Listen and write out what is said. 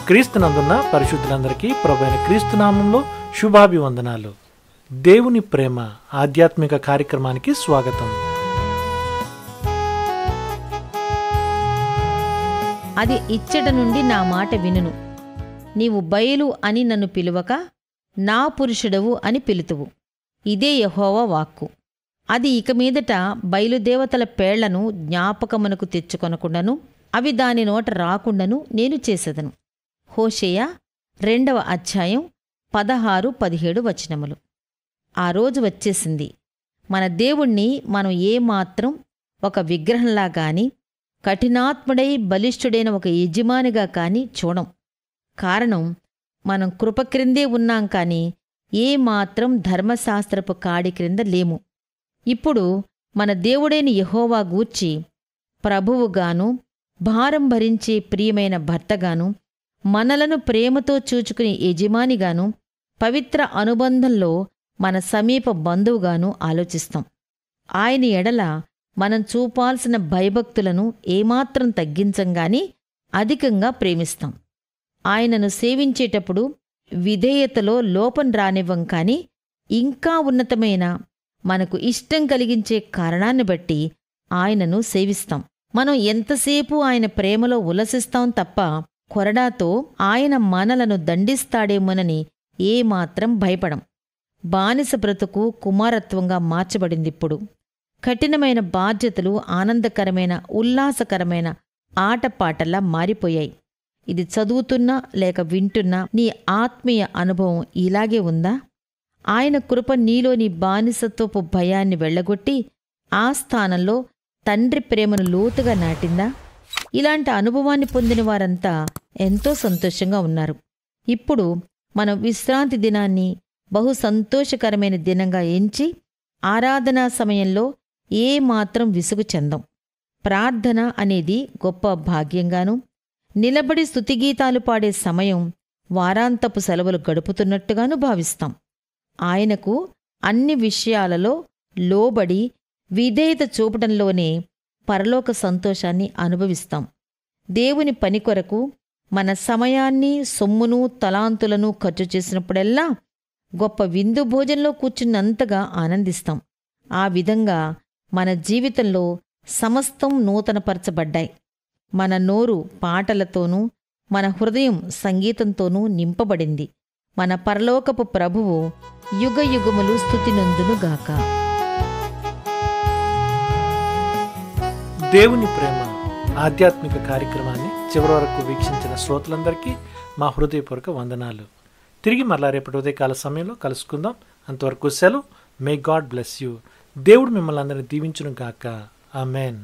క్రీస్తునందున్న పరిశుద్ధులందరికీ ప్రభువైన క్రీస్తు నామంలో శుభాభివందనాలు. దేవుని ప్రేమ ఆధ్యాత్మిక కార్యక్రమానికి స్వాగతం. అది ఇచ్చట నుండి నా మాట వినును. నీవు బయలు అని నన్ను పిలువక నా పురుషుడవు అని పిలుతువు. ఇదే యెహోవా వాక్కు. అది ఇక మీదట బయలుదేవతల పేళ్లను జ్ఞాపకమునకు తెచ్చుకొనకుండాను అవి దాని నోట రాకుండాను నేను చేసేదను. హోషేయ 2వ అధ్యాయం 16-17 వచనములు. ఆ రోజు వచ్చేసింది. మన దేవుణ్ణి మనం ఏమాత్రం ఒక విగ్రహంలా గాని కఠినాత్ముడై బలిష్ఠుడైన ఒక యజమానిగా కాని చూడం. కారణం, మనం కృప క్రిందే ఉన్నాం కాని ఏమాత్రం ధర్మశాస్త్రపు కాడి క్రింద లేము. ఇప్పుడు మన దేవుడైన యెహోవా గూర్చి ప్రభువుగాను భారం భరించే ప్రియమైన భర్తగాను మనలను ప్రేమతో చూచుకునే యజమానిగాను పవిత్ర అనుబంధంలో మన సమీప బంధువుగాను ఆలోచిస్తాం. ఆయన ఎడల మనం చూపాల్సిన భయభక్తులను ఏమాత్రం తగ్గించంగాని అధికంగా ప్రేమిస్తాం. ఆయనను సేవించేటప్పుడు విధేయతలో లోపం రానివ్వం కాని ఇంకా ఉన్నతమైన మనకు ఇష్టం కలిగించే కారణాన్ని బట్టి ఆయనను సేవిస్తాం. మనం ఎంతసేపు ఆయన ప్రేమలో ఉల్లసిస్తాం తప్ప కొరడాతో ఆయన మనలను దండిస్తాడేమోనని ఏమాత్రం భయపడం. బానిస బ్రతుకు కుమారత్వంగా మార్చబడిందిప్పుడు. కఠినమైన బాధ్యతలు ఆనందకరమైన ఉల్లాసకరమైన ఆటపాటల్లా మారిపోయాయి. ఇది చదువుతున్నా లేక వింటున్నా నీ ఆత్మీయ అనుభవం ఇలాగే ఉందా? ఆయన కృప నీలోని బానిసత్వపు భయాన్ని వెళ్లగొట్టి ఆ స్థానంలో తండ్రి ప్రేమను లోతుగా నాటిందా? ఇలాంటి అనుభవాన్ని పొందిన వారంతా ఎంతో సంతోషంగా ఉన్నారు. ఇప్పుడు మనం విశ్రాంతి దినాన్ని బహు సంతోషకరమైన దినంగా ఎంచి ఆరాధనా సమయంలో ఏమాత్రం విసుగు చెందం. ప్రార్థన అనేది గొప్ప భాగ్యంగాను, నిలబడి స్తుతిగీతాలు పాడే సమయం వారాంతపు సెలవులు గడుపుతున్నట్టుగాను భావిస్తాం. ఆయనకు అన్ని విషయాలలో లోబడి విధేయత చూపటంలోనే పరలోక సంతోషాన్ని అనుభవిస్తాం. దేవుని పని కొరకు మన సమయాన్ని, సొమ్మును, తలాంతులను ఖర్చు చేసినప్పుడెల్లా గొప్ప విందు భోజనంలో కూర్చున్నంతగా ఆనందిస్తాం. ఆ విధంగా మన జీవితంలో సమస్తం నూతనపరచబడ్డాయి. మన నోరు పాటలతోనూ మన హృదయం సంగీతంతోనూ నింపబడింది. మన పరలోకపు ప్రభువు యుగయుగములు స్తుతినందునుగాక. దేవుని ప్రేమ ఆధ్యాత్మిక కార్యక్రమాన్ని చివరి వరకు వీక్షించిన శ్రోతలందరికీ మా హృదయపూర్వక వందనాలు. తిరిగి మరలా రేపటి ఉదయకాల సమయంలో కలుసుకుందాం. అంతవరకు సెలవు. May God bless you. దేవుడు మిమ్మల్ని అందరినీ దీవించును గాక. ఆమెన్.